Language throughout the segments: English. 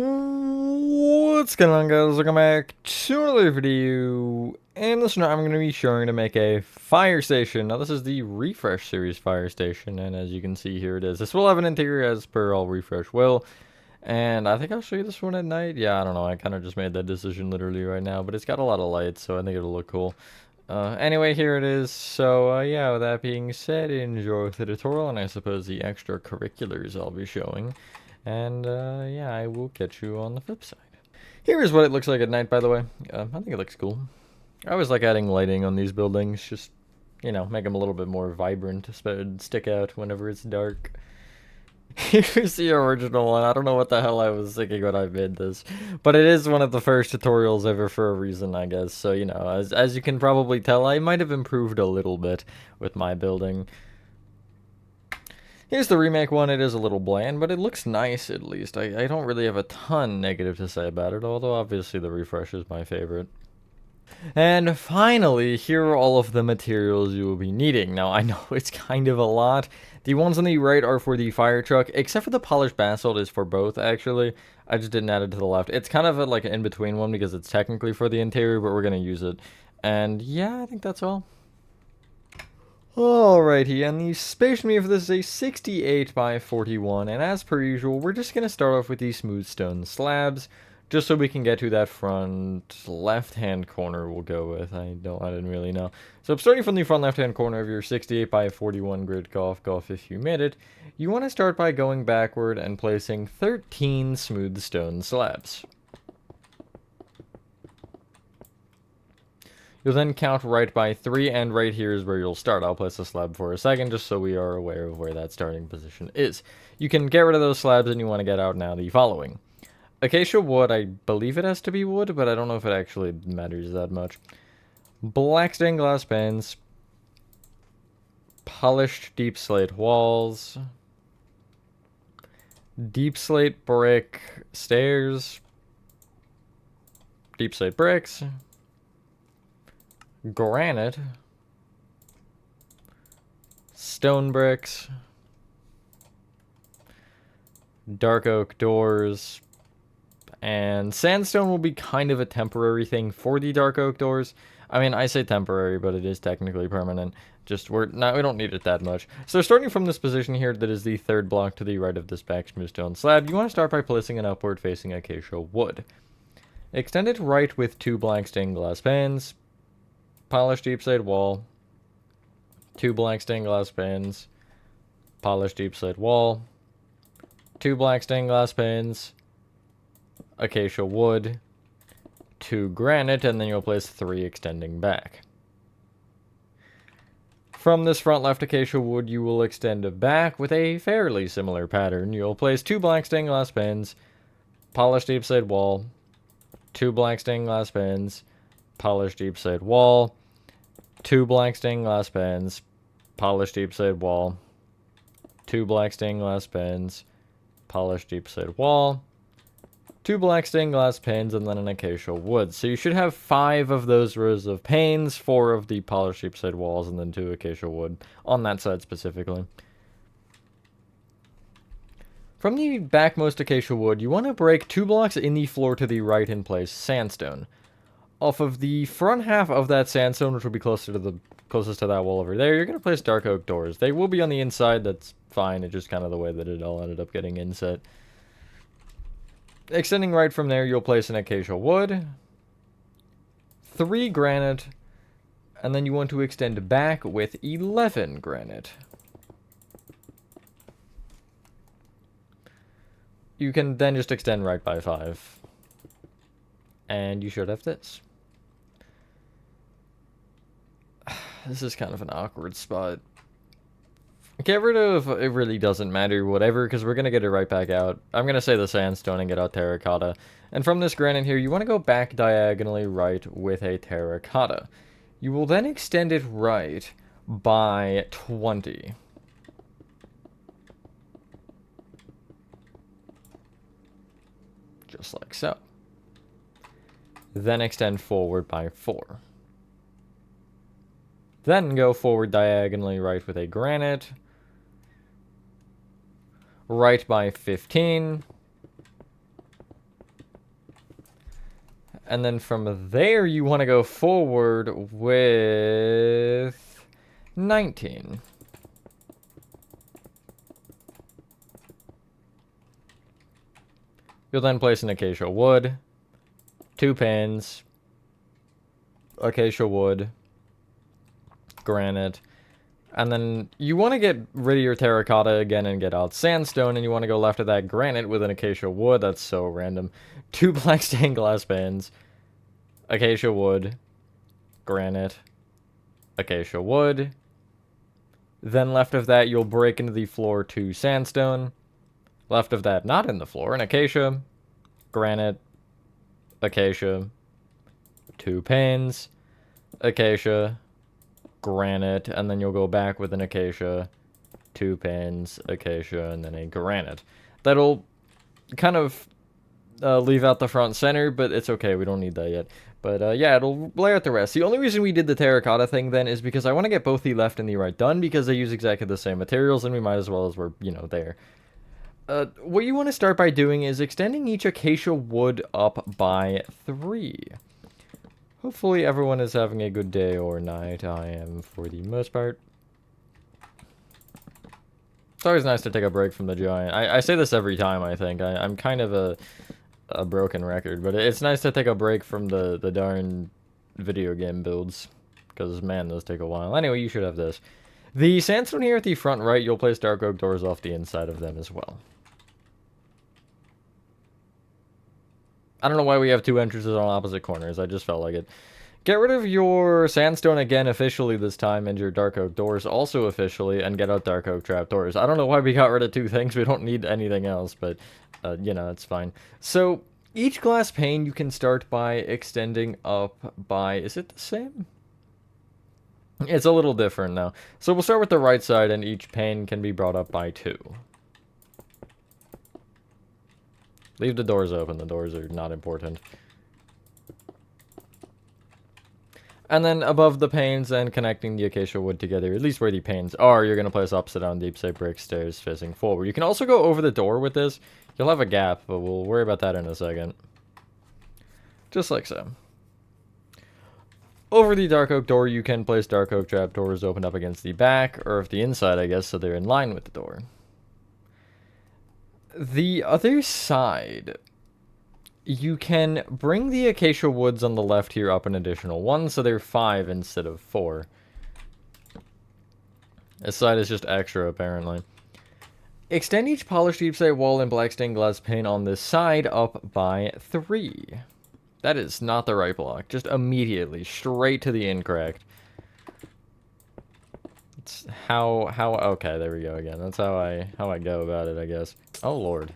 What's going on, guys? Welcome back to another video. And this one I'm going to be showing to make a fire station. Now this is the Refresh series fire station, and as you can see here it is. This will have an interior as per all Refresh will. And I think I'll show you this one at night. Yeah, I don't know, I kind of just made that decision literally right now, but it's got a lot of lights, so I think it'll look cool. Anyway, here it is. So, yeah, with that being said, enjoy the tutorial, and I suppose the extracurriculars I'll be showing. And, yeah, I will catch you on the flip side. Here is what it looks like at night, by the way. I think it looks cool. I always like adding lighting on these buildings, just, you know, make them a little bit more vibrant, stick out whenever it's dark. Here's the original one. I don't know what the hell I was thinking when I made this, but it is one of the first tutorials ever for a reason, I guess. So, you know, as you can probably tell, I might have improved a little bit with my building. Here's the remake one. It is a little bland, but it looks nice at least. I don't really have a ton negative to say about it, although obviously the refresh is my favorite. And finally, here are all of the materials you will be needing. Now, I know it's kind of a lot. The ones on the right are for the fire truck, except for the polished basalt is for both, actually. I just didn't add it to the left. It's kind of like an in-between one because it's technically for the interior, but we're going to use it. And yeah, I think that's all. Alrighty, and the space for this is a 68 by 41, and as per usual, we're just going to start off with these smooth stone slabs, just so we can get to that front left-hand corner we'll go with. I didn't really know. So starting from the front left-hand corner of your 68 by 41 grid golf if you made it, you want to start by going backward and placing 13 smooth stone slabs. You'll then count right by 3, and right here is where you'll start. I'll place a slab for a second, just so we are aware of where that starting position is. You can get rid of those slabs, and you want to get out now the following. Acacia wood, I believe it has to be wood, but I don't know if it actually matters that much. Black stained glass panes. Polished deep slate walls. Deep slate brick stairs. Deep slate bricks. Granite, stone bricks, dark oak doors, and sandstone will be kind of a temporary thing for the dark oak doors. I mean, I say temporary, but it is technically permanent. Just we don't need it that much. So starting from this position here, that is the third block to the right of this back smooth stone slab, you want to start by placing an upward facing acacia wood. Extend it right with 2 black stained glass panes. Polished deep slate wall, 2 black stained glass panes, polished deep slate wall, 2 black stained glass panes, acacia wood, 2 granite, and then you'll place 3 extending back. From this front left acacia wood, you will extend back with a fairly similar pattern. You'll place 2 black stained glass panes, polished deep slate wall, 2 black stained glass panes, polished deep slate wall, 2 black stained glass panes, polished deep slate wall, 2 black stained glass panes, polished deep slate wall, 2 black stained glass panes, and then an acacia wood. So you should have 5 of those rows of panes, 4 of the polished deep slate walls, and then 2 acacia wood on that side specifically. From the backmost acacia wood, you want to break 2 blocks in the floor to the right and place sandstone. Off of the front half of that sandstone, which will be closest to that wall over there, you're going to place dark oak doors. They will be on the inside, that's fine, it's just kind of the way that it all ended up getting inset. Extending right from there, you'll place an acacia wood, 3 granite, and then you want to extend back with 11 granite. You can then just extend right by 5. And you should have this. This is kind of an awkward spot. Get rid of it really doesn't matter, whatever, because we're going to get it right back out. I'm going to say the sandstone and get out terracotta. And from this granite here, you want to go back diagonally right with a terracotta. You will then extend it right by 20. Just like so. Then extend forward by 4. Then go forward diagonally right with a granite. Right by 15. And then from there, you want to go forward with 19. You'll then place an acacia wood, 2 pins, acacia wood, granite, and then you want to get rid of your terracotta again and get out sandstone, and you want to go left of that granite with an acacia wood. That's so random. 2 black stained glass pans, acacia wood, granite, acacia wood. Then left of that, you'll break into the floor 2 sandstone. Left of that, not in the floor, an acacia, granite, acacia, 2 pins, acacia, granite, and then you'll go back with an acacia, 2 pins, acacia, and then a granite. That'll kind of leave out the front center, but it's okay, we don't need that yet. But yeah, it'll lay out the rest. The only reason we did the terracotta thing then is because I want to get both the left and the right done, because they use exactly the same materials, and we might as well as we're, you know, there. What you want to start by doing is extending each acacia wood up by 3. Hopefully everyone is having a good day or night. I am for the most part. It's always nice to take a break from the giant. I say this every time, I think. I'm kind of a broken record, but it's nice to take a break from the darn video game builds. Because, man, those take a while. Anyway, you should have this. The sandstone here at the front right, you'll place dark oak doors off the inside of them as well. I don't know why we have 2 entrances on opposite corners. I just felt like it. Get rid of your sandstone again officially this time, and your dark oak doors also officially, and get out dark oak trapdoors. I don't know why we got rid of 2 things. We don't need anything else, but, you know, it's fine. So, each glass pane you can start by extending up by... Is it the same? It's a little different now. So we'll start with the right side, and each pane can be brought up by 2. Leave the doors open. The doors are not important. And then above the panes and connecting the acacia wood together, at least where the panes are, you're going to place upside down deep slate brick stairs facing forward. You can also go over the door with this. You'll have a gap, but we'll worry about that in a second. Just like so. Over the dark oak door, you can place dark oak trapdoors open up against the back, or if the inside, I guess, so they're in line with the door. The other side, you can bring the acacia woods on the left here up an additional 1, so they're 5 instead of 4. This side is just extra, apparently. Extend each polished deep slate wall and black stained glass pane on this side up by 3. That is not the right block. Just immediately, straight to the incorrect. It's okay, there we go again. That's how I go about it, I guess. Oh, Lord.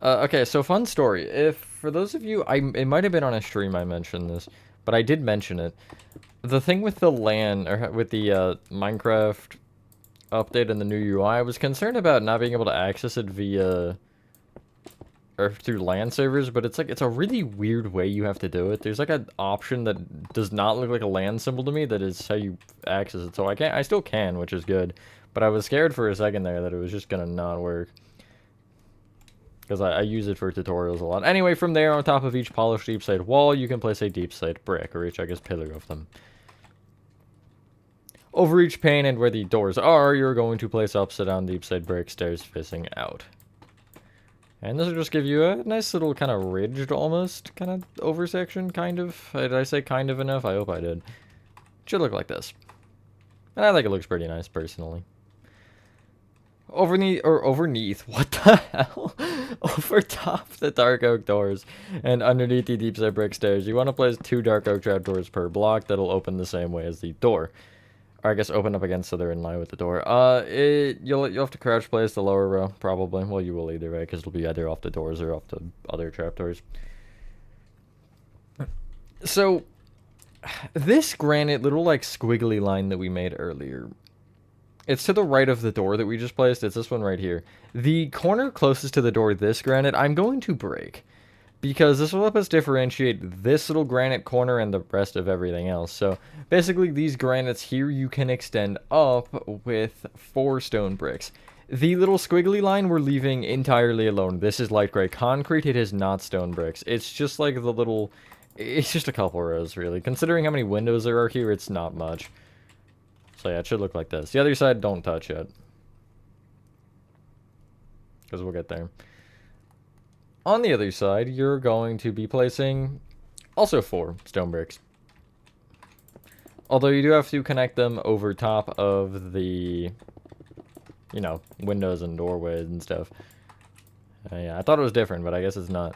Okay, so fun story. If, for those of you, it might have been on a stream I mentioned this, but I did mention it. The thing with the LAN, or with the Minecraft update and the new UI, I was concerned about not being able to access it via, or through LAN servers, but it's like, it's a really weird way you have to do it. There's like an option that does not look like a LAN symbol to me, that is how you access it. So I still can, which is good, but I was scared for a second there that it was just gonna not work. Because I use it for tutorials a lot. Anyway, from there, on top of each polished deep slate wall, you can place a deep slate brick, or each, I guess, pillar of them. Over each pane and where the doors are, you're going to place upside down deep slate brick stairs facing out. And this will just give you a nice little kind of ridged, almost, kind of oversection, kind of. Did I say kind of enough? I hope I did. Should look like this. And I think it looks pretty nice, personally. Overneath, what the hell? Over top the dark oak doors and underneath the deep slate brick stairs, you want to place 2 dark oak trapdoors per block that'll open the same way as the door. Or I guess open up again so they're in line with the door. You'll have to crouch place the lower row, probably. Well, you will either way, because it'll be either off the doors or off the other trapdoors. So, this granite little, like, squiggly line that we made earlier, it's to the right of the door that we just placed. It's this one right here. The corner closest to the door, this granite, I'm going to break. Because this will help us differentiate this little granite corner and the rest of everything else. So, basically, these granites here you can extend up with 4 stone bricks. The little squiggly line we're leaving entirely alone. This is light gray concrete. It is not stone bricks. It's just like the little It's just a couple rows, really. Considering how many windows there are here, it's not much. So yeah, it should look like this. The other side, don't touch yet. Because we'll get there. On the other side, you're going to be placing also 4 stone bricks. Although you do have to connect them over top of the, you know, windows and doorways and stuff. Yeah, I thought it was different, but I guess it's not.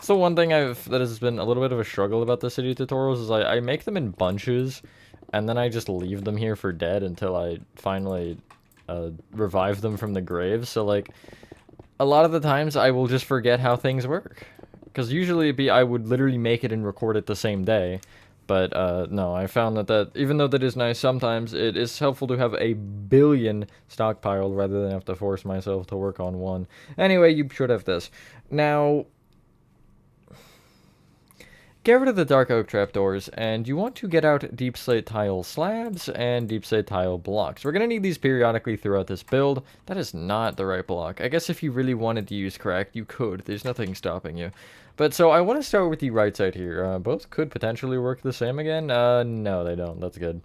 So one thing that has been a little bit of a struggle about the city tutorials is I make them in bunches, and then I just leave them here for dead until I finally revive them from the grave. So like, a lot of the times I will just forget how things work. Because usually I would literally make it and record it the same day. But no, I found that even though that is nice sometimes, it is helpful to have a billion stockpiled rather than have to force myself to work on one. Anyway, you should have this. Now, get rid of the dark oak trapdoors, and you want to get out deep slate tile slabs and deep slate tile blocks. We're going to need these periodically throughout this build. That is not the right block. I guess if you really wanted to use cracked, you could. There's nothing stopping you. But so I want to start with the right side here. Both could potentially work the same again. No, they don't. That's good.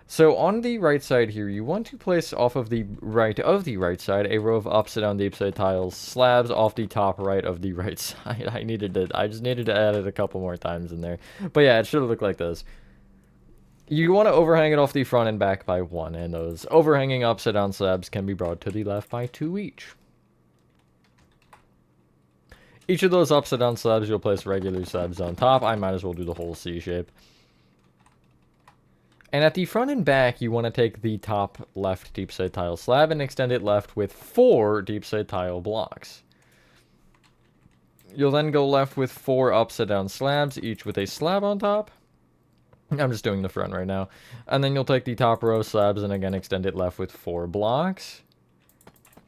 So on the right side here, you want to place off of the right side a row of upside down deep slate tiles slabs off the top right of the right side. I just needed to add it a couple more times in there. But yeah, it should look like this. You want to overhang it off the front and back by 1, and those overhanging upside down slabs can be brought to the left by 2 each. Each of those upside down slabs, you'll place regular slabs on top. I might as well do the whole C shape. And at the front and back, you want to take the top left deep slate tile slab and extend it left with 4 deep slate tile blocks. You'll then go left with 4 upside down slabs, each with a slab on top. I'm just doing the front right now. And then you'll take the top row slabs and again extend it left with 4 blocks.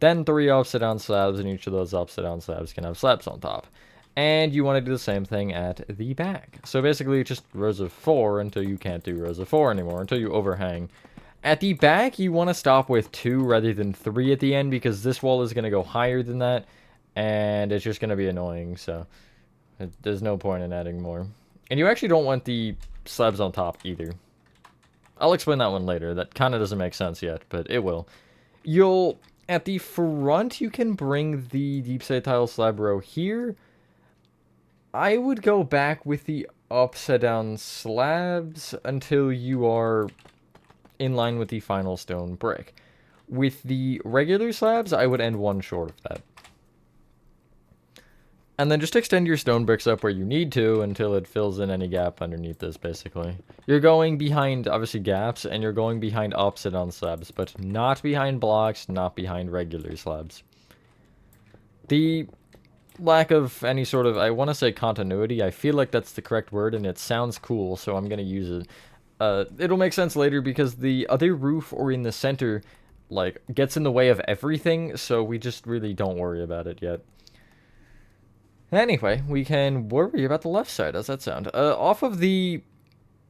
Then 3 upside down slabs, and each of those upside down slabs can have slabs on top. And you want to do the same thing at the back. So basically just rows of 4 until you can't do rows of 4 anymore, until you overhang. At the back, you want to stop with 2 rather than 3 at the end, because this wall is going to go higher than that, and it's just going to be annoying, so there's no point in adding more. And you actually don't want the slabs on top either. I'll explain that one later. That kind of doesn't make sense yet, but it will. At the front, you can bring the deep slate tile slab row here. I would go back with the upside down slabs until you are in line with the final stone brick. With the regular slabs, I would end 1 short of that. And then just extend your stone bricks up where you need to until it fills in any gap underneath this, basically. You're going behind, obviously, gaps, and you're going behind upside down slabs, but not behind blocks, not behind regular slabs. The lack of any sort of, I want to say continuity, I feel like that's the correct word, and it sounds cool, so I'm going to use it. It'll make sense later because the other roof or in the center, like, gets in the way of everything, so we just really don't worry about it yet. Anyway, we can worry about the left side. How's that sound? Off of the,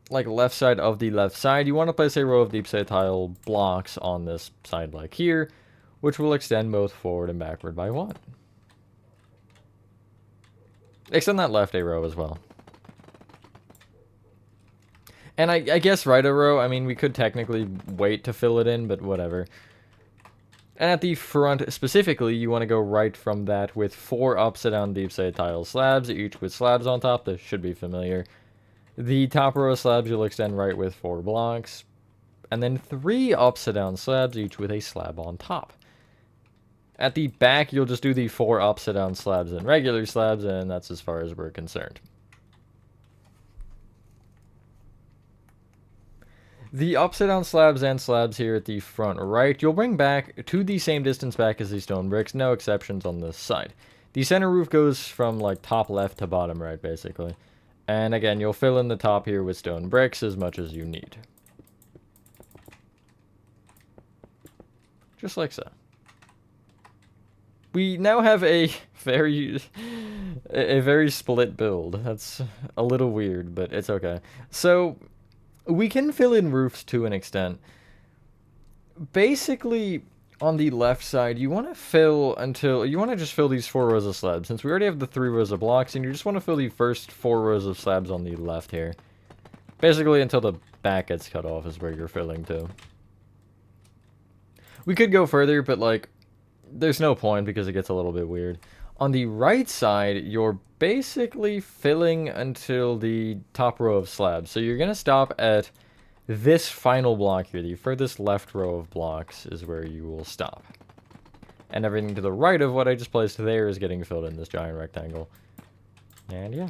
like, left side of the left side, you want to place a row of deep slate tile blocks on this side like here, which will extend both forward and backward by 1. Extend that left a row as well. And I guess right a row, I mean, we could technically wait to fill it in, but whatever. And at the front, specifically, you want to go right from that with 4 upside down deep slate tile slabs, each with slabs on top. This should be familiar. The top row of slabs you'll extend right with 4 blocks. And then 3 upside down slabs, each with a slab on top. At the back, you'll just do the 4 upside down slabs and regular slabs, and that's as far as we're concerned. The upside down slabs and slabs here at the front right, you'll bring back to the same distance back as the stone bricks, no exceptions on this side. The center roof goes from like top left to bottom right, basically. And again, you'll fill in the top here with stone bricks as much as you need. Just like so. We now have a very split build. That's a little weird, but it's okay. So we can fill in roofs to an extent. Basically, on the left side, you want to fill until, you want to just fill these 4 rows of slabs. Since we already have the 3 rows of blocks, and you just want to fill the first 4 rows of slabs on the left here. Basically until the back gets cut off is where you're filling to. We could go further, but like, there's no point because it gets a little bit weird. On the right side, you're basically filling until the top row of slabs. So you're going to stop at this final block here. The furthest left row of blocks is where you will stop. And everything to the right of what I just placed there is getting filled in this giant rectangle. And yeah.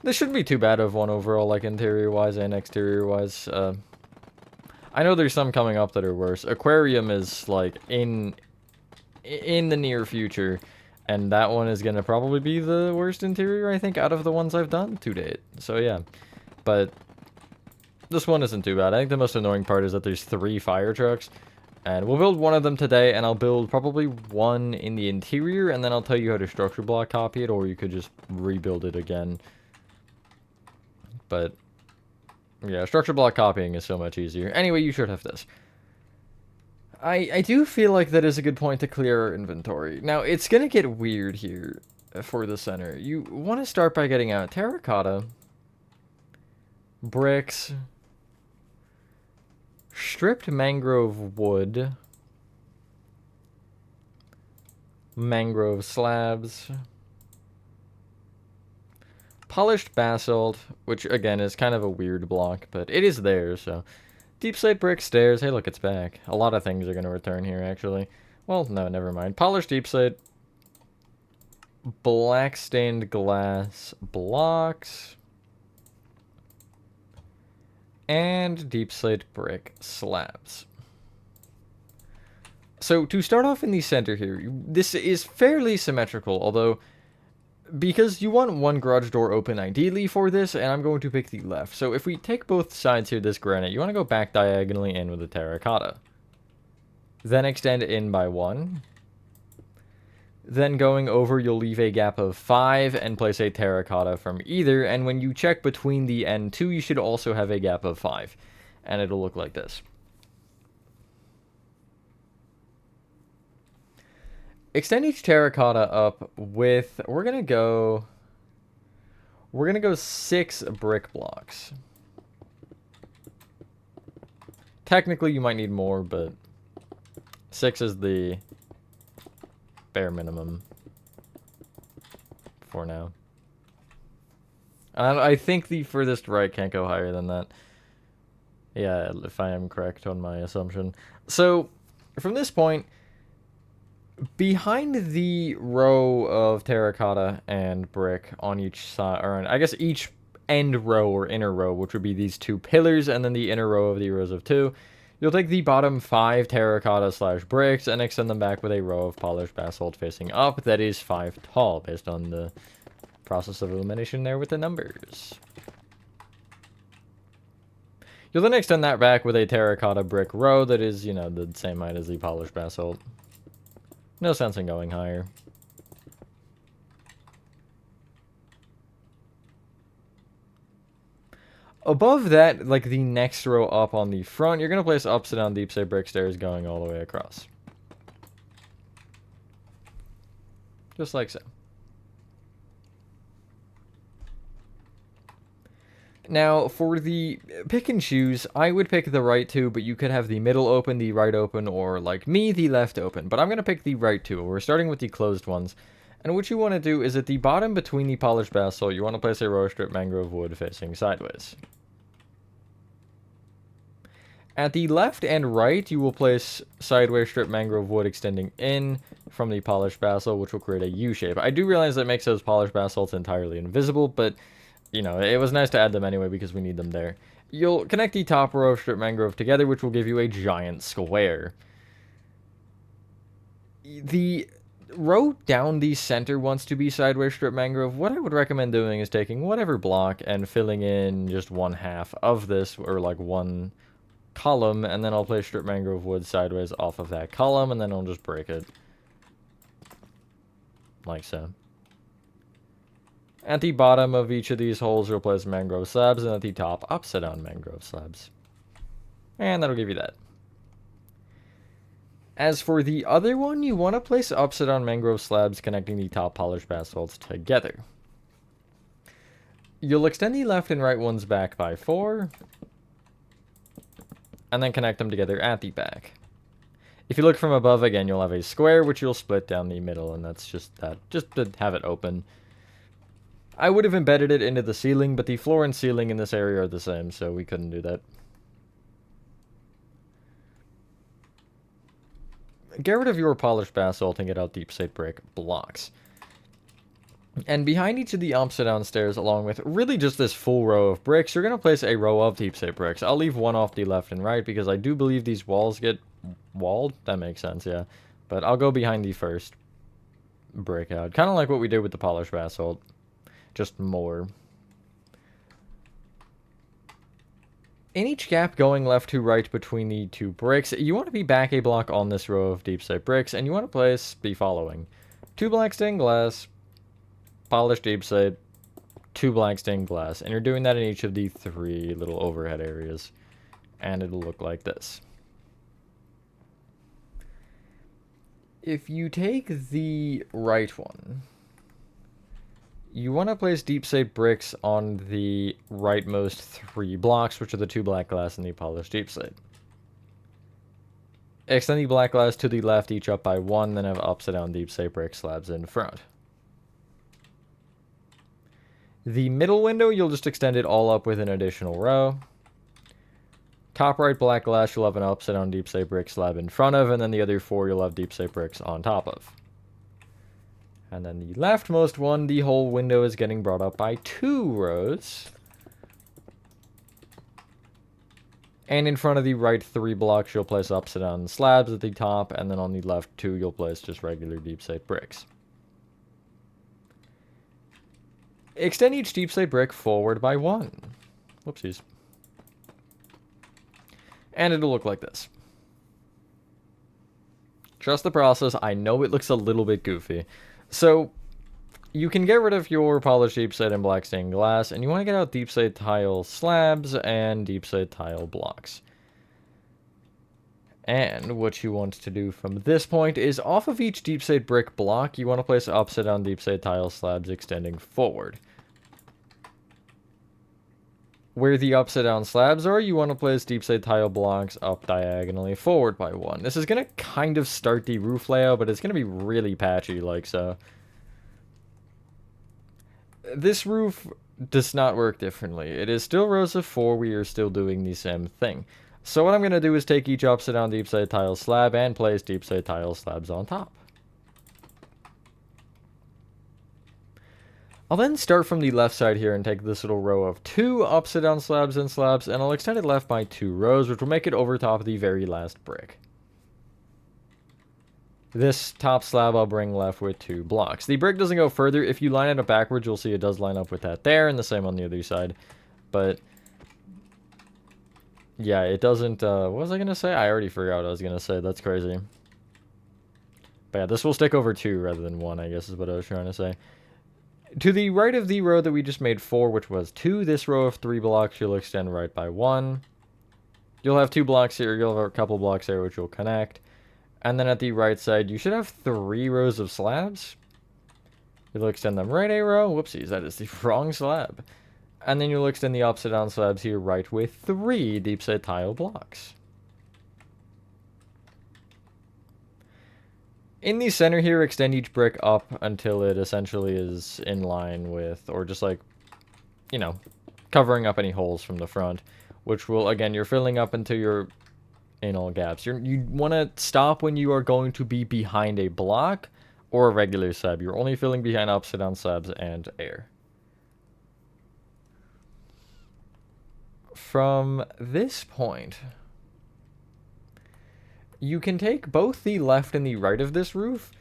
This shouldn't be too bad of one overall, like interior-wise and exterior-wise. I know there's some coming up that are worse. Aquarium is like in the near future, and that one is gonna probably be the worst interior, I think, out of the ones I've done to date. So yeah, but this one isn't too bad. I think the most annoying part is that there's 3 fire trucks, and we'll build one of them today, and I'll build probably one in the interior, and then I'll tell you how to structure block copy it, or you could just rebuild it again. But yeah, structure block copying is so much easier. Anyway, you should have this. I do feel like that is a good point to clear our inventory. Now, it's going to get weird here for the center. You want to start by getting out terracotta, bricks, stripped mangrove wood, mangrove slabs, polished basalt, which again is kind of a weird block, but it is there, so. Deep slate brick stairs. Hey, look, it's back. A lot of things are going to return here, actually. Well, no, never mind. Polished deep slate. Black stained glass blocks. And deep slate brick slabs. So, to start off in the center here, this is fairly symmetrical, although because you want one garage door open ideally for this, and I'm going to pick the left. So if we take both sides here, this granite, you want to go back diagonally in with a terracotta. Then extend in by 1. Then going over, you'll leave a gap of 5 and place a terracotta from either. And when you check between the end 2, you should also have a gap of 5. And it'll look like this. Extend each terracotta up with, we're gonna go 6 brick blocks. Technically you might need more, but 6 is the bare minimum for now. I think the furthest right can't go higher than that. Yeah, if I am correct on my assumption. So from this point, behind the row of terracotta and brick on each side, or I guess each end row or inner row, which would be these 2 pillars, and then the inner row of the rows of 2, you'll take the bottom 5 terracotta / bricks and extend them back with a row of polished basalt facing up that is 5 tall, based on the process of elimination there with the numbers. You'll then extend that back with a terracotta brick row that is, you know, the same height as the polished basalt. No sense in going higher. Above that, like the next row up on the front, you're going to place upside down deep slate brick stairs going all the way across. Just like so. Now, for the pick and choose, I would pick the right 2, but you could have the middle open, the right open, or like me, the left open. But I'm going to pick the right 2. We're starting with the closed ones. And what you want to do is at the bottom between the polished basalt, you want to place a row of stripped mangrove wood facing sideways. At the left and right, you will place sideways stripped mangrove wood extending in from the polished basalt, which will create a U shape. I do realize that makes those polished basalts entirely invisible, but you know, it was nice to add them anyway because we need them there. You'll connect the top row of stripped mangrove together, which will give you a giant square. The row down the center wants to be sideways stripped mangrove. What I would recommend doing is taking whatever block and filling in just 1/2 of this, or like 1 column, and then I'll place stripped mangrove wood sideways off of that column, and then I'll just break it. Like so. At the bottom of each of these holes, you'll place mangrove slabs, and at the top, upside down mangrove slabs. And that'll give you that. As for the other one, you want to place upside down mangrove slabs connecting the top polished basalts together. You'll extend the left and right ones back by 4, and then connect them together at the back. If you look from above again, you'll have a square, which you'll split down the middle, and that's just that, just to have it open. I would have embedded it into the ceiling, but the floor and ceiling in this area are the same, so we couldn't do that. Get rid of your polished basalt and get out deep slate brick blocks. And behind each of the upside down stairs, along with really just this full row of bricks, you're going to place a row of deep slate bricks. I'll leave one off the left and right because I do believe these walls get walled. That makes sense, yeah. But I'll go behind the first brick out. Kind of like what we did with the polished basalt. Just more. In each gap going left to right between the 2 bricks, you want to be back a block on this row of deep slate bricks, and you want to place the following. 2 black stained glass, polished deep slate, 2 black stained glass, and you're doing that in each of the 3 little overhead areas, and it'll look like this. If you take the right one, you want to place deep slate bricks on the rightmost 3 blocks, which are the 2 black glass and the polished deep slate. Extend the black glass to the left, each up by 1, then have upside down deep slate brick slabs in front. The middle window, you'll just extend it all up with an additional row. Top right black glass, you'll have an upside down deep slate brick slab in front of, and then the other 4 you'll have deep slate bricks on top of. And then the leftmost one, the whole window is getting brought up by 2 rows. And in front of the right 3 blocks, you'll place upside down slabs at the top, and then on the left 2, you'll place just regular deep slate bricks. Extend each deep slate brick forward by 1. Whoopsies. And it'll look like this. Trust the process. I know it looks a little bit goofy. So, you can get rid of your polished deep slate and black stained glass, and you want to get out deep slate tile slabs and deep slate tile blocks. And what you want to do from this point is off of each deep slate brick block, you want to place upside down deep slate tile slabs extending forward. Where the upside down slabs are, you want to place deep slate tile blocks up diagonally forward by 1. This is going to kind of start the roof layout, but it's going to be really patchy like so. This roof does not work differently. It is still rows of 4. We are still doing the same thing. So what I'm going to do is take each upside down deep slate tile slab and place deep slate tile slabs on top. I'll then start from the left side here and take this little row of 2 upside down slabs, and I'll extend it left by 2 rows, which will make it over top of the very last brick. This top slab I'll bring left with 2 blocks. The brick doesn't go further. If you line it up backwards, you'll see it does line up with that there, and the same on the other side. But yeah, it doesn't, what was I going to say? I already forgot what I was going to say. That's crazy. But yeah, this will stick over 2 rather than 1, I guess is what I was trying to say. To the right of the row that we just made 4, which was 2, this row of 3 blocks, you'll extend right by 1. You'll have 2 blocks here, you'll have a couple blocks there which you'll connect. And then at the right side, you should have 3 rows of slabs. You'll extend them right a row. Whoopsies, that is the wrong slab. And then you'll extend the upside down slabs here right with 3 deep slate tile blocks. In the center here, extend each brick up until it essentially is in line with, or just like, you know, covering up any holes from the front, which will, again, you're filling up into your anal gaps. You want to stop when you are going to be behind a block or a regular slab. You're only filling behind upside down slabs and air. From this point, you can take both the left and the right of this roof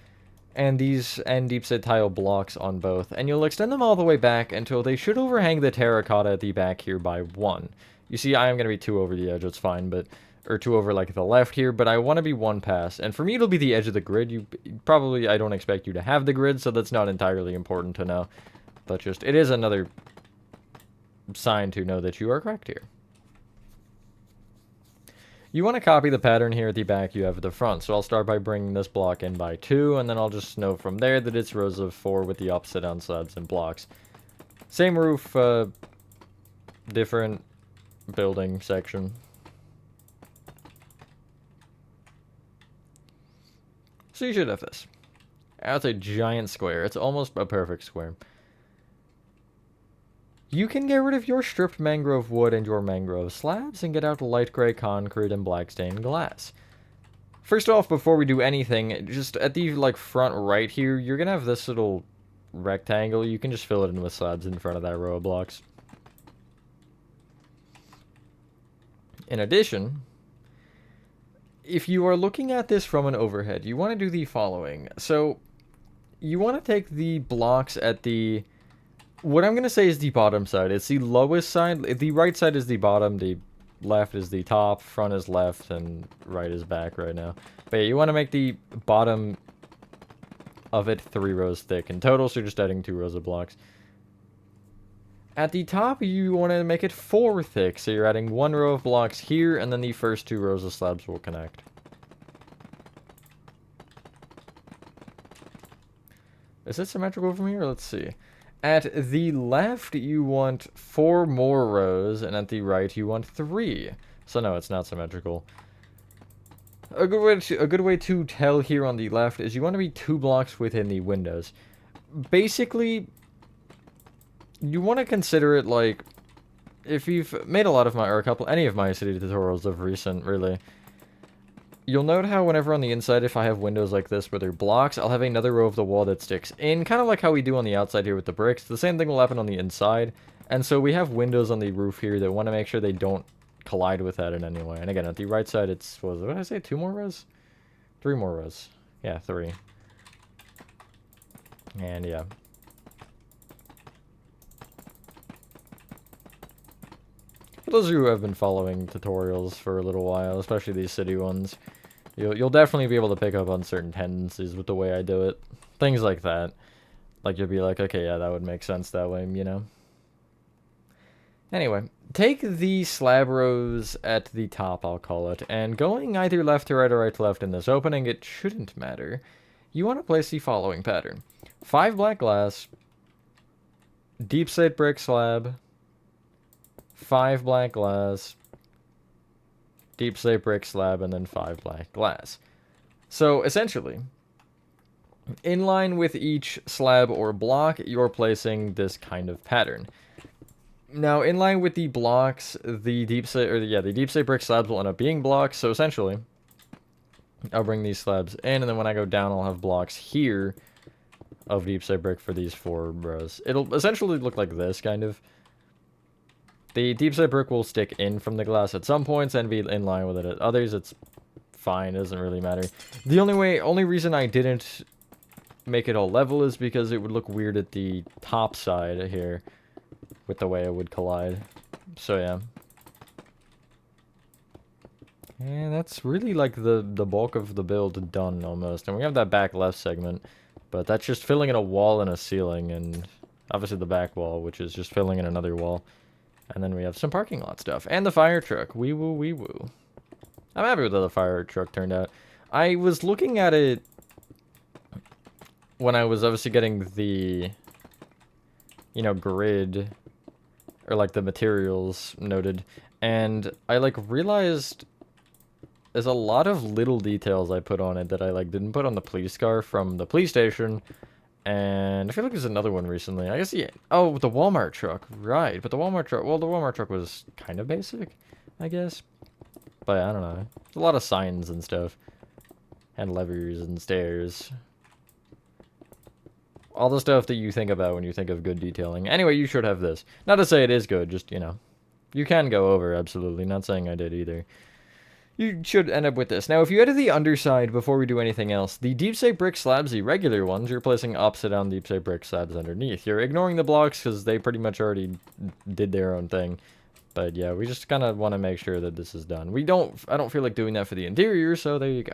and these deep slate tile blocks on both, and you'll extend them all the way back until they should overhang the terracotta at the back here by 1. You see, I am going to be 2 over the edge, it's fine, but, or 2 over like the left here, but I want to be 1 past, and for me it'll be the edge of the grid. You probably, I don't expect you to have the grid, so that's not entirely important to know, but just, it is another sign to know that you are correct here. You want to copy the pattern here at the back you have at the front. So I'll start by bringing this block in by 2, and then I'll just know from there that it's rows of 4 with the upside down slabs and blocks. Same roof, different building section. So you should have this. That's a giant square. It's almost a perfect square. You can get rid of your stripped mangrove wood and your mangrove slabs and get out light gray concrete and black stained glass. First off, before we do anything, just at the like front right here, you're gonna have this little rectangle. You can just fill it in with slabs in front of that row of blocks. In addition, if you are looking at this from an overhead, you want to do the following. So, you want to take the blocks at the... What I'm going to say is the bottom side. It's the lowest side. The right side is the bottom, the left is the top, front is left, and right is back right now. But yeah, you want to make the bottom of it 3 rows thick in total, so you're just adding 2 rows of blocks. At the top, you want to make it 4 thick, so you're adding 1 row of blocks here, and then the first 2 rows of slabs will connect. Is it symmetrical from here? Let's see. At the left, you want 4 more rows, and at the right, you want 3. So no, it's not symmetrical. A good way to tell here on the left is you want to be 2 blocks within the windows. Basically, you want to consider it like, if you've made a lot of my, or any of my city tutorials of recent, really, you'll note how whenever on the inside, if I have windows like this where they're blocks, I'll have another row of the wall that sticks in, kind of like how we do on the outside here with the bricks. The same thing will happen on the inside, and so we have windows on the roof here that want to make sure they don't collide with that in any way. And again, at the right side, it's, what did I say, 2 more rows? 3 more rows. Yeah, 3. And yeah. For those of you who have been following tutorials for a little while, especially these city ones, you'll definitely be able to pick up on certain tendencies with the way I do it. Things like that. Like, you'll be like, okay, yeah, that would make sense that way, you know? Anyway, take the slab rows at the top, I'll call it, and going either left to right or right to left in this opening, it shouldn't matter. You want to place the following pattern. 5 black glass, deep slate brick slab, 5 black glass, deep slate brick slab, and then 5 black glass. So, essentially, in line with each slab or block, you're placing this kind of pattern. Now, in line with the blocks, the deep slate brick slabs will end up being blocks, so essentially, I'll bring these slabs in, and then when I go down, I'll have blocks here of deep slate brick for these 4 rows. It'll essentially look like this, kind of. The deep slate brick will stick in from the glass at some points and be in line with it at others. It's fine, it doesn't really matter. The only reason I didn't make it all level is because it would look weird at the top side here with the way it would collide. So yeah. And that's really like the bulk of the build done almost. And we have that back left segment, but that's just filling in a wall and a ceiling, and obviously the back wall, which is just filling in another wall. And then we have some parking lot stuff. And the fire truck. Wee woo, wee woo. I'm happy with how the fire truck turned out. I was looking at it when I was obviously getting the, you know, grid, or like the materials noted. And I like realized there's a lot of little details I put on it that I like didn't put on the police car from the police station. And I feel like there's another one recently. I guess, yeah. Oh, the Walmart truck. Right. But the Walmart truck, well, the Walmart truck was kind of basic, I guess. But I don't know. There's a lot of signs and stuff. And levers and stairs. All the stuff that you think about when you think of good detailing. Anyway, you should have this. Not to say it is good, just, you know. You can go over, absolutely. Not saying I did either. You should end up with this. Now, if you head to the underside before we do anything else, the deep slate brick slabs, the regular ones, you're placing upside down deep slate brick slabs underneath. You're ignoring the blocks because they pretty much already did their own thing. But yeah, we just kind of want to make sure that this is done. I don't feel like doing that for the interior, so there you go.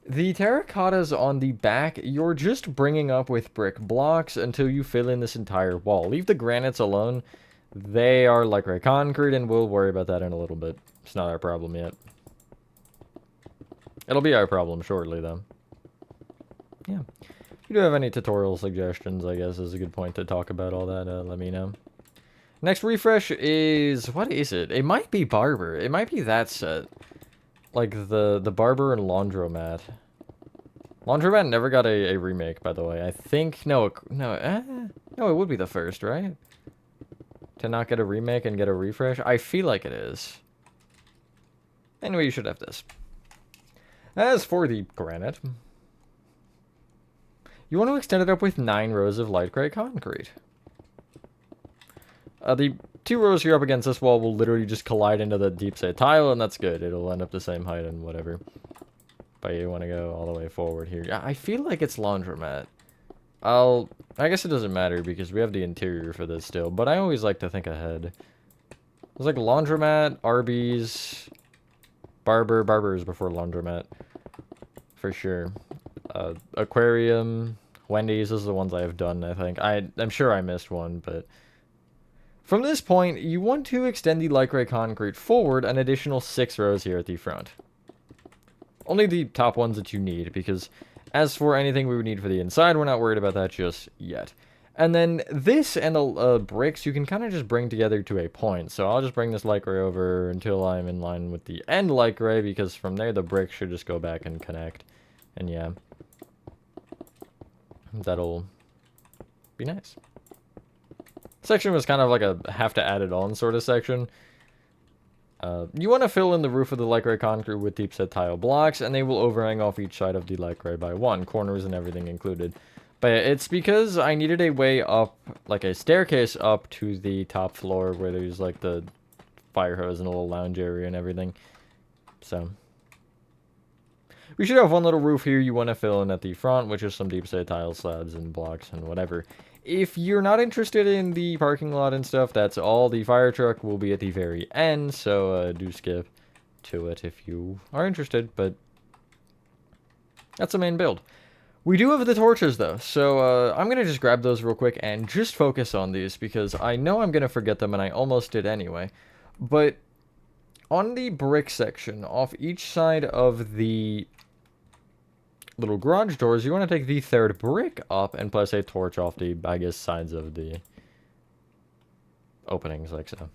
The terracottas on the back, you're just bringing up with brick blocks until you fill in this entire wall. Leave the granites alone. They are like concrete, and we'll worry about that in a little bit. It's not our problem yet. It'll be our problem shortly, though. Yeah. If you do have any tutorial suggestions, I guess is a good point to talk about all that, let me know. Next refresh is... what is it? It might be Barber. It might be that set. Like, the Barber and Laundromat. Laundromat never got a remake, by the way. I think... no, no, it would be the first, right? To not get a remake and get a refresh? I feel like it is. Anyway, you should have this. As for the granite, you want to extend it up with 9 rows of light gray concrete. The 2 rows here up against this wall will literally just collide into the deep set tile, and that's good. It'll end up the same height and whatever. But you want to go all the way forward here. I feel like it's Laundromat. I guess it doesn't matter because we have the interior for this still, but I always like to think ahead. There's like Laundromat, Arby's, Barber is before Laundromat, for sure. Aquarium, Wendy's, those are the ones I have done, I think. I'm sure I missed one, but... from this point, you want to extend the light gray concrete forward an additional 6 rows here at the front. Only the top ones that you need, because as for anything we would need for the inside, we're not worried about that just yet. And then this and the bricks, you can kind of just bring together to a point. So I'll just bring this light gray over until I'm in line with the end light gray, because from there the bricks should just go back and connect. And yeah, that'll be nice. Section was kind of like a have to add it on sort of section. You want to fill in the roof of the light gray concrete with deep set tile blocks, and they will overhang off each side of the light gray by 1, corners and everything included. But it's because I needed a way up, like a staircase up to the top floor where there's like the fire hose and a little lounge area and everything. So we should have one little roof here you want to fill in at the front, which is some deep set tile slabs and blocks and whatever. If you're not interested in the parking lot and stuff, that's all. The fire truck will be at the very end, so do skip to it if you are interested, but that's the main build. We do have the torches, though, so I'm going to just grab those real quick and just focus on these, because I know I'm going to forget them, and I almost did anyway. But on the brick section, off each side of the little garage doors, you want to take the 3rd brick up and place a torch off the, I guess, sides of the openings, like so.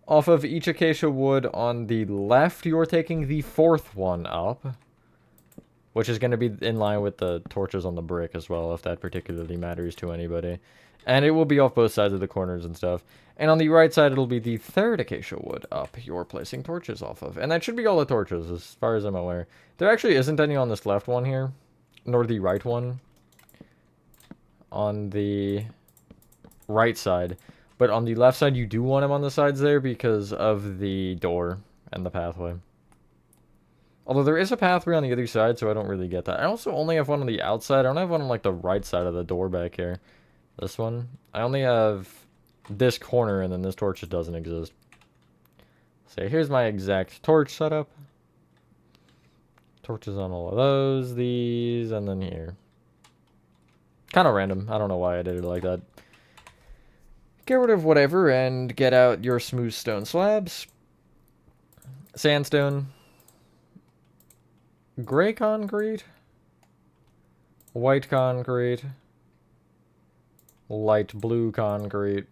Off of each acacia wood on the left, you're taking the 4th one up, which is going to be in line with the torches on the brick as well, if that particularly matters to anybody. And it will be off both sides of the corners and stuff. And on the right side, it'll be the 3rd acacia wood up you're placing torches off of. And that should be all the torches, as far as I'm aware. There actually isn't any on this left one here, nor the right one. On the right side. But on the left side, you do want them on the sides there because of the door and the pathway. Although there is a pathway on the other side, so I don't really get that. I also only have one on the outside. I don't have one on, like, the right side of the door back here. This one. I only have this corner, and then this torch just doesn't exist. So here's my exact torch setup. Torches on all of those, these, and then here. Kind of random. I don't know why I did it like that. Get rid of whatever and get out your smooth stone slabs. Sandstone. Gray concrete. White concrete. Light blue concrete.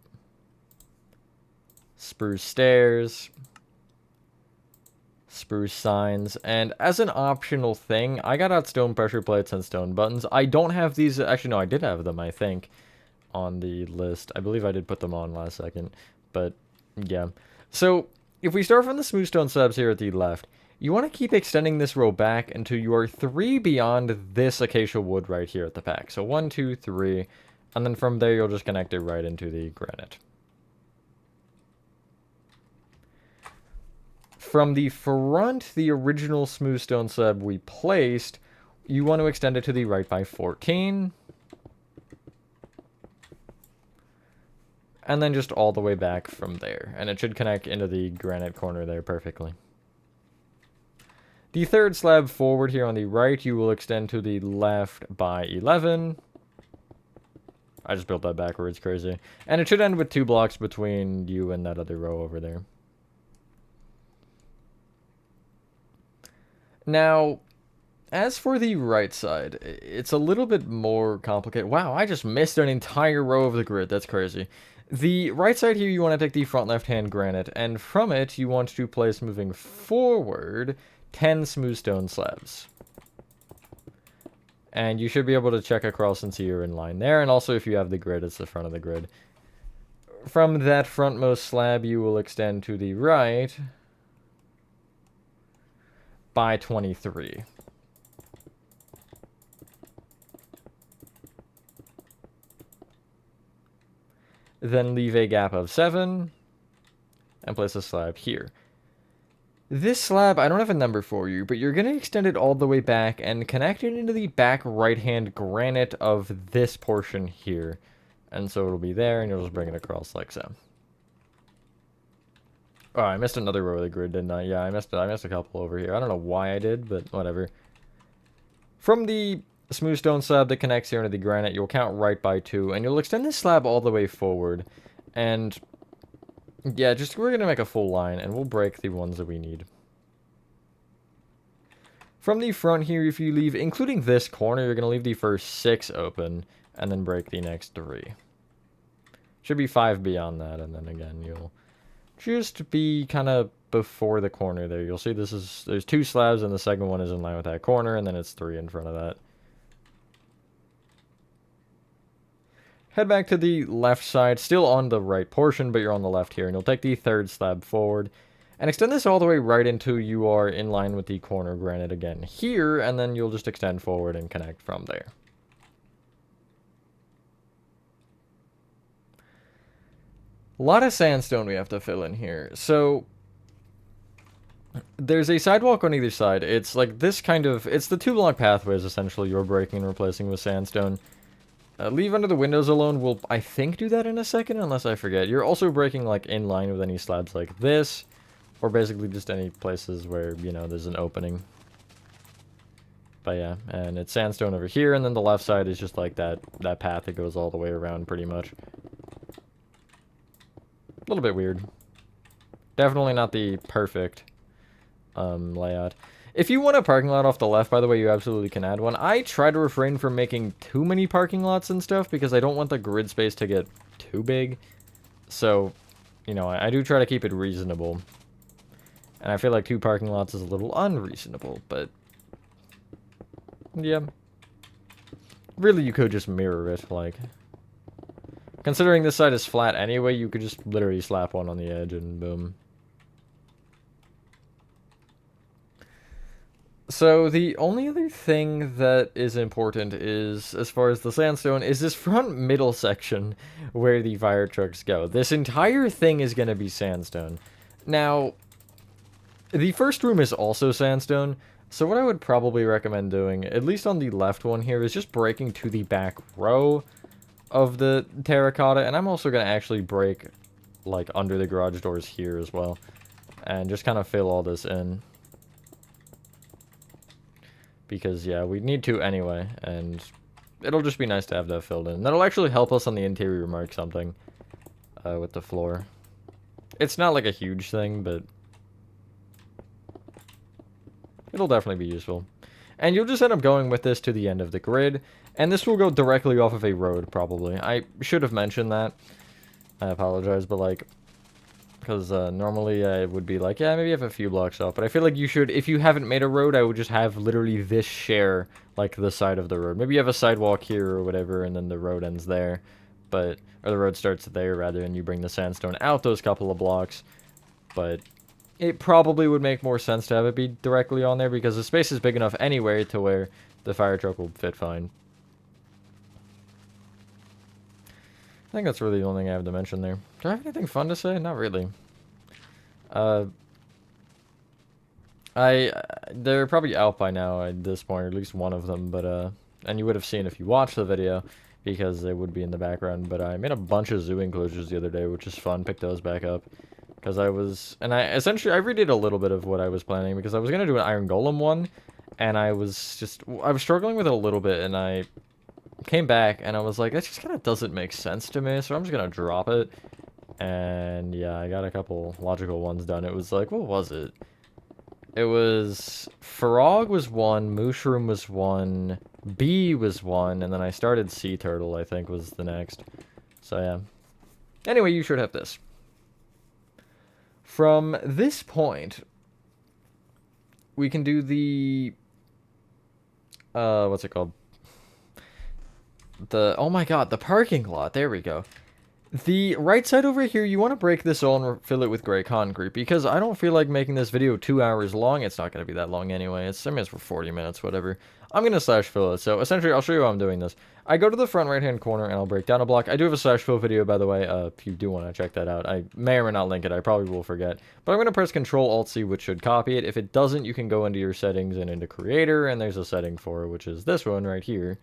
Spruce stairs. Spruce signs. And as an optional thing, I got out stone pressure plates and stone buttons. I don't have these. Actually, no, I did have them, I think, on the list. I believe I did put them on last second. But, yeah. So, if we start from the smooth stone slabs here at the left, you want to keep extending this row back until you are 3 beyond this acacia wood right here at the back. So 1, 2, 3, and then from there you'll just connect it right into the granite. From the front, the original smooth stone slab we placed, you want to extend it to the right by 14. And then just all the way back from there. And it should connect into the granite corner there perfectly. The 3rd slab forward here on the right, you will extend to the left by 11. I just built that backwards, crazy. And it should end with 2 blocks between you and that other row over there. Now, as for the right side, it's a little bit more complicated. Wow, I just missed an entire row of the grid. That's crazy. The right side here, you want to take the front left-hand granite, and from it, you want to place, moving forward, 10 smooth stone slabs. And you should be able to check across and see you're in line there, and also if you have the grid, it's the front of the grid. From that frontmost slab, you will extend to the right by 23. Then leave a gap of 7, and place a slab here. This slab, I don't have a number for you, but you're going to extend it all the way back and connect it into the back right-hand granite of this portion here. And so it'll be there, and you'll just bring it across like so. Oh, I missed another row of the grid, didn't I? Yeah, I missed a couple over here. I don't know why I did, but whatever. From the smooth stone slab that connects here into the granite, you'll count right by 2, and you'll extend this slab all the way forward. And yeah, we're going to make a full line, and we'll break the ones that we need. From the front here, if you leave, including this corner, you're going to leave the first 6 open, and then break the next 3. Should be 5 beyond that, and then again, you'll just be kind of before the corner there. You'll see there's 2 slabs, and the second one is in line with that corner, and then it's 3 in front of that. Head back to the left side, still on the right portion, but you're on the left here, and you'll take the 3rd slab forward, and extend this all the way right into you are in line with the corner granite again here, and then you'll just extend forward and connect from there. A lot of sandstone we have to fill in here. So there's a sidewalk on either side. It's like this kind of, it's the 2 block pathways essentially you're breaking and replacing with sandstone. Leave under the windows alone will, I think, do that in a second, unless I forget. You're also breaking, like, in line with any slabs like this, or basically just any places where, you know, there's an opening. But yeah, and it's sandstone over here, and then the left side is just like that path that goes all the way around, pretty much. A little bit weird. Definitely not the perfect layout. If you want a parking lot off the left, by the way, you absolutely can add one. I try to refrain from making too many parking lots and stuff because I don't want the grid space to get too big. So, you know, I do try to keep it reasonable. And I feel like 2 parking lots is a little unreasonable, but yeah. Really, you could just mirror it, like. Considering this side is flat anyway, you could just literally slap one on the edge and boom. So the only other thing that is important is, as far as the sandstone, is this front middle section where the fire trucks go. This entire thing is going to be sandstone. Now, the first room is also sandstone, so what I would probably recommend doing, at least on the left one here, is just breaking to the back row of the terracotta, and I'm also going to actually break, like, under the garage doors here as well, and just kind of fill all this in. Because, yeah, we need to anyway, and it'll just be nice to have that filled in. That'll actually help us on the interior mark something with the floor. It's not like a huge thing, but it'll definitely be useful. And you'll just end up going with this to the end of the grid, and this will go directly off of a road, probably. I should have mentioned that. I apologize, but, like, because normally I would be like, yeah, maybe have a few blocks off. But I feel like you should, if you haven't made a road, I would just have literally this share, like, the side of the road. Maybe you have a sidewalk here or whatever, and then the road ends there. But, or the road starts there, rather, and you bring the sandstone out those couple of blocks. But it probably would make more sense to have it be directly on there, because the space is big enough anyway to where the fire truck will fit fine. I think that's really the only thing I have to mention there. Do I have anything fun to say? Not really. They're probably out by now at this point, or at least one of them, but, and you would have seen if you watched the video, because they would be in the background, but I made a bunch of zoo enclosures the other day, which is fun. Picked those back up, because I redid a little bit of what I was planning, because I was going to do an iron golem one, and I was struggling with it a little bit, and I came back, and I was like, that just kind of doesn't make sense to me, so I'm just going to drop it. And yeah, I got a couple logical ones done. It was like, what was it? It was frog was one, mushroom was one, bee was one, and then I started sea turtle, I think, was the next. So yeah. Anyway, you should have this. From this point, we can do the what's it called? Oh my god, the parking lot. There we go. The right side over here, you want to break this all and fill it with gray concrete, because I don't feel like making this video 2 hours long. It's not going to be that long anyway. I mean, it's for 40 minutes, whatever. I'm going to slash fill it. So essentially, I'll show you how I'm doing this. I go to the front right-hand corner, and I'll break down a block. I do have a slash fill video, by the way, if you do want to check that out. I may or may not link it. I probably will forget. But I'm going to press Control-Alt-C, which should copy it. If it doesn't, you can go into your settings and into Creator, and there's a setting for it, which is this one right here.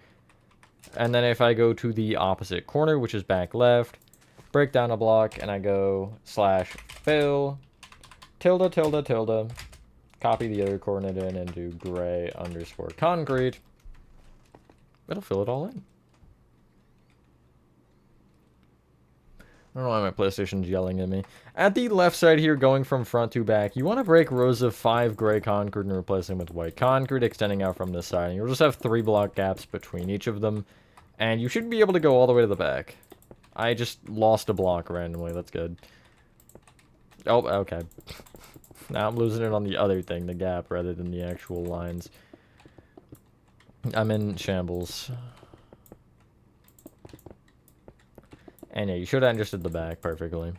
And then if I go to the opposite corner, which is back left, break down a block, and I go slash fill, tilde, tilde, tilde, copy the other coordinate in and do gray underscore concrete. It'll fill it all in. I don't know why my PlayStation's yelling at me. At the left side here, going from front to back, you want to break rows of 5 gray concrete and replace them with white concrete, extending out from this side. And you'll just have 3 block gaps between each of them. And you should be able to go all the way to the back. I just lost a block randomly. That's good. Oh, okay. Now I'm losing it on the other thing, the gap, rather than the actual lines. I'm in shambles. And yeah, you should have understood the back perfectly.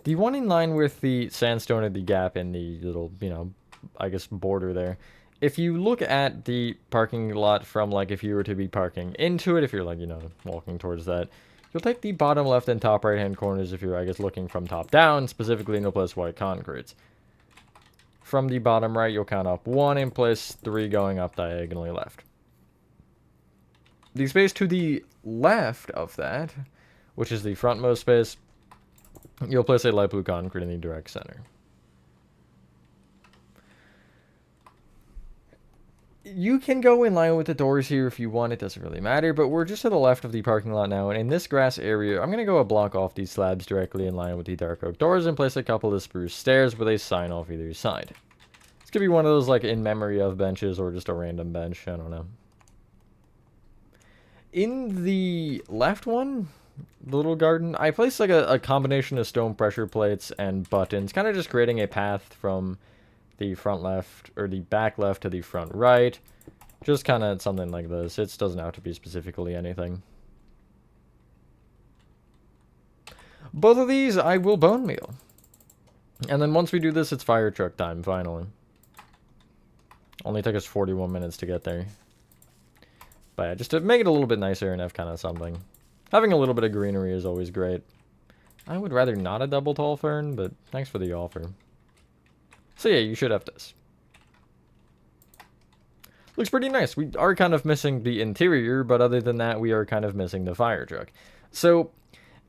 The one in line with the sandstone or the gap in the little, you know, I guess border there. If you look at the parking lot from, like, if you were to be parking into it, if you're, like, you know, walking towards that, you'll take the bottom left and top right-hand corners if you're, I guess, looking from top down, specifically, and you'll place white concrete. From the bottom right, you'll count up 1 and place 3 going up diagonally left. The space to the left of that, which is the frontmost space, you'll place a light blue concrete in the direct center. You can go in line with the doors here if you want, it doesn't really matter, but we're just to the left of the parking lot now, and in this grass area, I'm going to go a block off these slabs directly in line with the dark oak doors and place a couple of spruce stairs with a sign off either side. This could be one of those, like, in memory of benches or just a random bench, I don't know. In the left one, the little garden, I placed, like, a combination of stone pressure plates and buttons, kind of just creating a path from the front left, or the back left to the front right. Just kind of something like this. It doesn't have to be specifically anything. Both of these I will bone meal. And then once we do this, it's fire truck time, finally. Only took us 41 minutes to get there. But yeah, just to make it a little bit nicer and have kind of something. Having a little bit of greenery is always great. I would rather not a double tall fern, but thanks for the offer. So yeah, you should have this. Looks pretty nice. We are kind of missing the interior, but other than that, we are kind of missing the fire truck. So,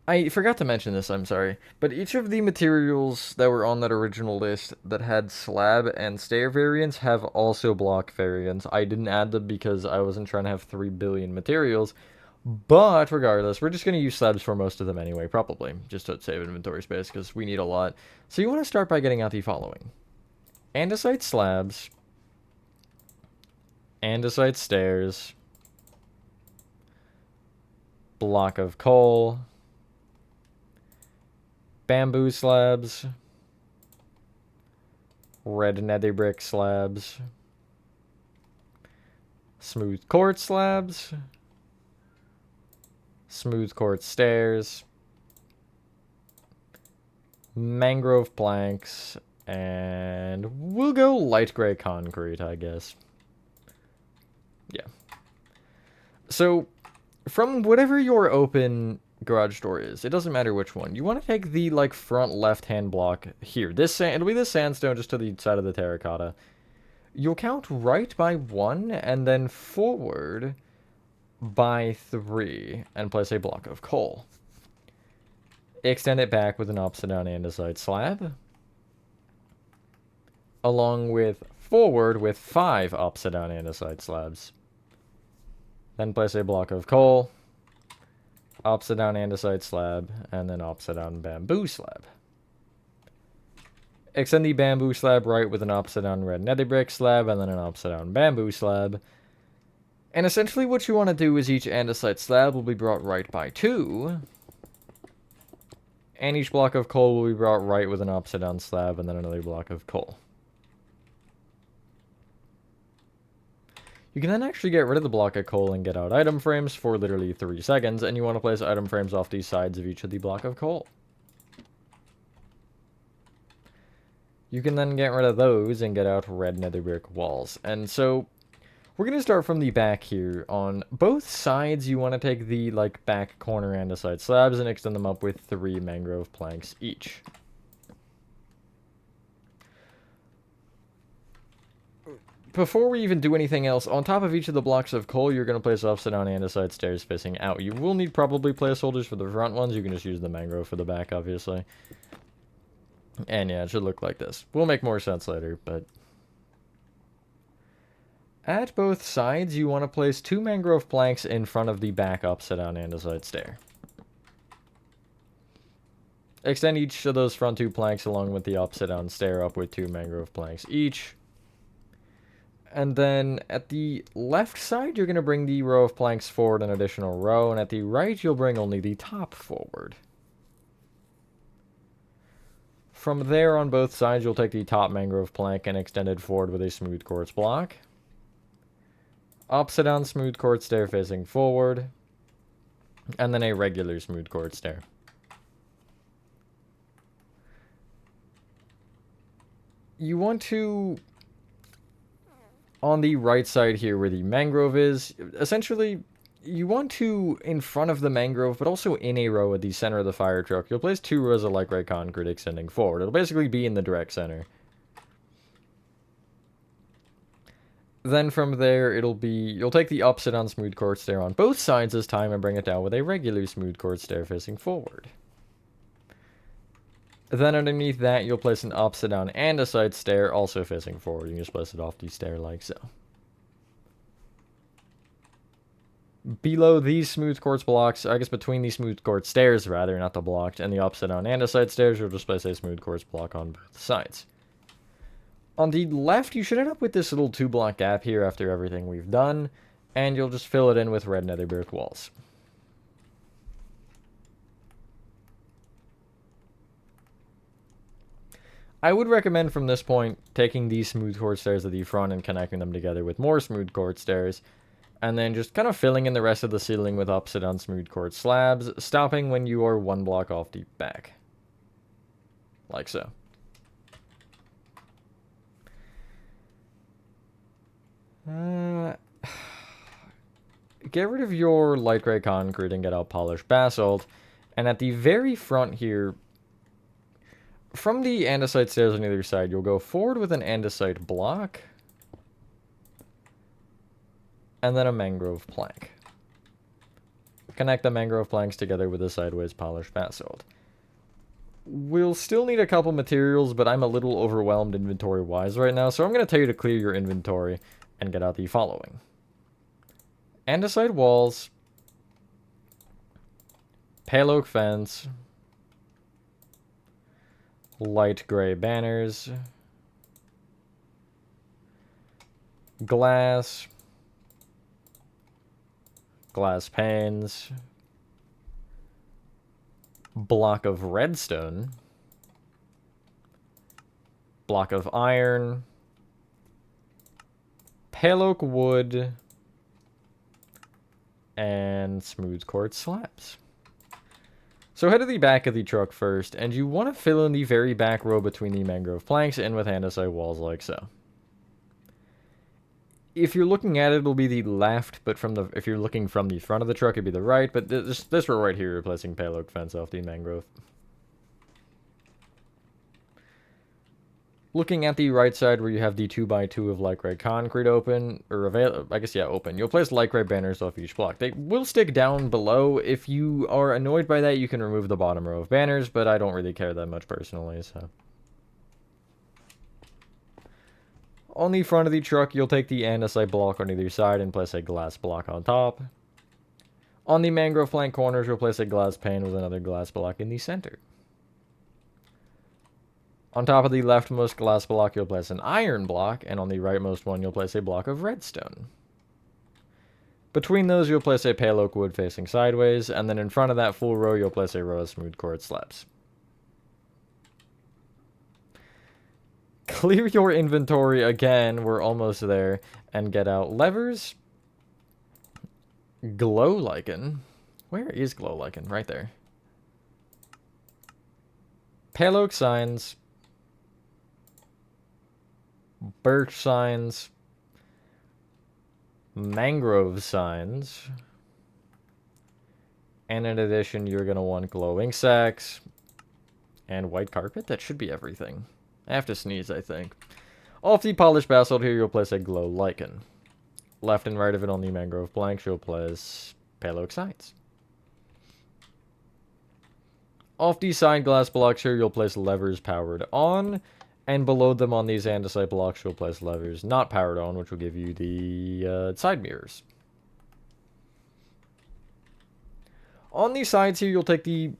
I forgot to mention this, I'm sorry, but each of the materials that were on that original list that had slab and stair variants have also block variants. I didn't add them because I wasn't trying to have 3 billion materials, but regardless, we're just going to use slabs for most of them anyway, probably, just to save inventory space, because we need a lot. So you want to start by getting out the following. Andesite slabs, andesite stairs, block of coal, bamboo slabs, red nether brick slabs, smooth quartz slabs, smooth quartz stairs, mangrove planks, and we'll go light gray concrete, I guess. Yeah. So, from whatever your open garage door is, it doesn't matter which one. You want to take the, like, front left-hand block here. It'll be this sandstone just to the side of the terracotta. You'll count right by 1, and then forward by 3, and place a block of coal. Extend it back with an upside-down andesite slab, along with forward with 5 upside-down andesite slabs. Then place a block of coal, upside-down andesite slab, and then upside-down bamboo slab. Extend the bamboo slab right with an upside down red nether brick slab and then an upside down bamboo slab. And essentially what you want to do is each andesite slab will be brought right by 2. And each block of coal will be brought right with an upside down slab and then another block of coal. You can then actually get rid of the block of coal and get out item frames for literally 3 seconds, and you want to place item frames off the sides of each of the block of coal. You can then get rid of those and get out red nether brick walls. And so we're going to start from the back here. On both sides, you want to take the back corner andesite slabs and extend them up with 3 mangrove planks each. Before we even do anything else, on top of each of the blocks of coal, you're going to place upside down andesite stairs facing out. You will need probably placeholders for the front ones. You can just use the mangrove for the back, obviously. And yeah, it should look like this. Will make more sense later, but... At both sides, you want to place 2 mangrove planks in front of the back upside down andesite stair. Extend each of those front 2 planks along with the upside down stair up with 2 mangrove planks each. And then at the left side, you're going to bring the row of planks forward an additional row, and at the right, you'll bring only the top forward. From there, on both sides, you'll take the top mangrove plank and extend it forward with a smooth quartz block. Upside down smooth quartz stair facing forward, and then a regular smooth quartz stair. You want to... On the right side here where the mangrove is, essentially, you want to, in front of the mangrove, but also in a row at the center of the fire truck, you'll place 2 rows of light gray concrete extending forward. It'll basically be in the direct center. Then from there, it'll be, you'll take the upside down smooth quartz stair on both sides this time and bring it down with a regular smooth quartz stair facing forward. Then underneath that, you'll place an upside down andesite stair also facing forward. You can just place it off the stair like so. Below these smooth quartz blocks, I guess between these smooth quartz stairs rather, not the blocked, and the upside down andesite stairs, you'll just place a smooth quartz block on both sides. On the left, you should end up with this little 2-block gap here after everything we've done, and you'll just fill it in with red nether brick walls. I would recommend from this point taking these smooth quartz stairs at the front and connecting them together with more smooth quartz stairs, and then just kind of filling in the rest of the ceiling with upside down smooth quartz slabs, stopping when you are 1 block off the back. Like so. Get rid of your light gray concrete and get out polished basalt, and at the very front here, from the andesite stairs on either side, you'll go forward with an andesite block, and then a mangrove plank. Connect the mangrove planks together with a sideways polished basalt. We'll still need a couple materials, but I'm a little overwhelmed inventory-wise right now, so I'm going to tell you to clear your inventory and get out the following. Andesite walls, pale oak fence, light gray banners, glass panes, block of redstone, block of iron, pale oak wood, and smooth quartz slabs. So head to the back of the truck first, and you want to fill in the very back row between the mangrove planks and with andesite walls like so. If you're looking at it, it'll be the left, but if you're looking from the front of the truck, it'd be the right, but this row right here, replacing pale oak fence off the mangrove. Looking at the right side where you have the 2x2 of light gray concrete open, or open, you'll place light gray banners off each block. They will stick down below. If you are annoyed by that, you can remove the bottom row of banners, but I don't really care that much personally, so. On the front of the truck, you'll take the andesite block on either side and place a glass block on top. On the mangrove flank corners, you'll place a glass pane with another glass block in the center. On top of the leftmost glass block, you'll place an iron block, and on the rightmost one, you'll place a block of redstone. Between those, you'll place a pale oak wood facing sideways, and then in front of that full row, you'll place a row of smooth quartz slabs. Clear your inventory again, we're almost there, and get out levers, glow lichen. Where is glow lichen? Right there. Pale oak signs, birch signs, mangrove signs, and in addition, you're going to want glowing sacks and white carpet. That should be everything. I have to sneeze, I think. Off the polished basalt here, you'll place a glow lichen. Left and right of it on the mangrove planks, you'll place pale oak signs. Off the side glass blocks here, you'll place levers powered on. And below them on these andesite blocks, you'll place levers not powered on, which will give you the side mirrors. On these sides here, you'll take the...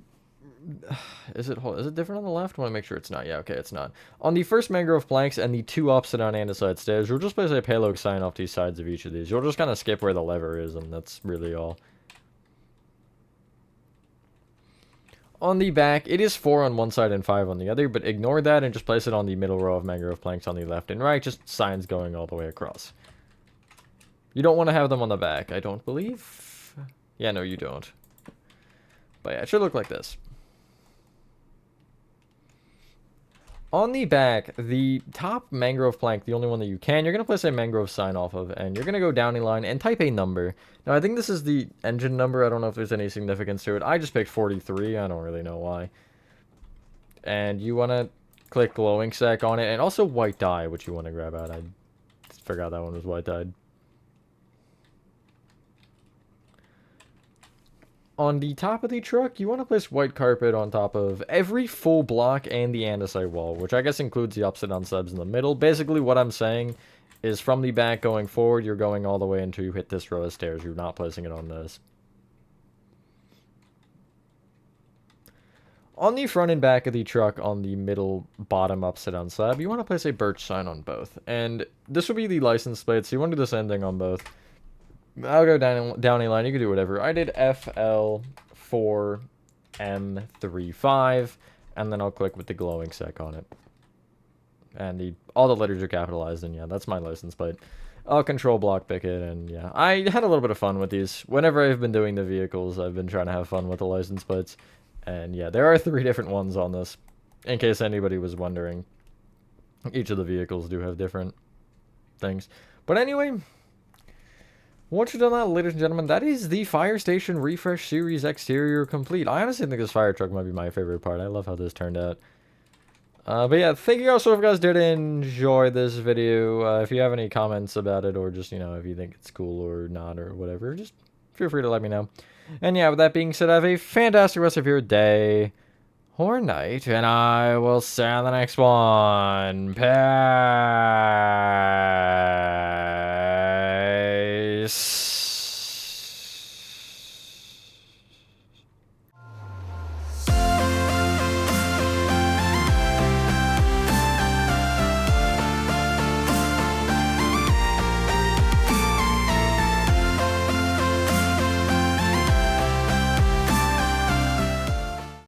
Is it different on the left? I want to make sure it's not. Yeah, okay, it's not. On the first mangrove planks and the two upside down andesite stairs, you'll just place a pale oak sign off the sides of each of these. You'll just kind of skip where the lever is, and that's really all. On the back, it is 4 on one side and 5 on the other, but ignore that and just place it on the middle row of mangrove planks on the left and right, just signs going all the way across. You don't want to have them on the back, I don't believe. Yeah, no, you don't. But yeah, it should look like this. On the back, the top mangrove plank, the only one that you can, you're going to place a mangrove sign off of, and you're going to go down a line and type a number. Now, I think this is the engine number. I don't know if there's any significance to it. I just picked 43. I don't really know why. And you want to click glowing sack on it, and also white dye, which you want to grab out. I forgot that one was white dyed. On the top of the truck, you want to place white carpet on top of every full block and the andesite wall, which I guess includes the upside down slabs in the middle. Basically, what I'm saying is from the back going forward, you're going all the way until you hit this row of stairs. You're not placing it on this. On the front and back of the truck, on the middle bottom upside down slab, you want to place a birch sign on both. And this will be the license plate, so you want to do the same thing on both. I'll go down a line. You can do whatever. I did FL4M35, and then I'll click with the glowing sec on it. And all the letters are capitalized, and yeah, that's my license plate. I'll control block pick it, and yeah. I had a little bit of fun with these. Whenever I've been doing the vehicles, I've been trying to have fun with the license plates. And yeah, there are 3 different ones on this, in case anybody was wondering. Each of the vehicles do have different things. But anyway... Once you've done that, ladies and gentlemen, that is the Fire Station Refresh Series exterior complete. I honestly think this fire truck might be my favorite part. I love how this turned out. But yeah, thank you guys. So if you guys did enjoy this video, if you have any comments about it, or just, you know, if you think it's cool or not or whatever, just feel free to let me know. And yeah, with that being said, have a fantastic rest of your day or night, and I will see you on the next one. Peace.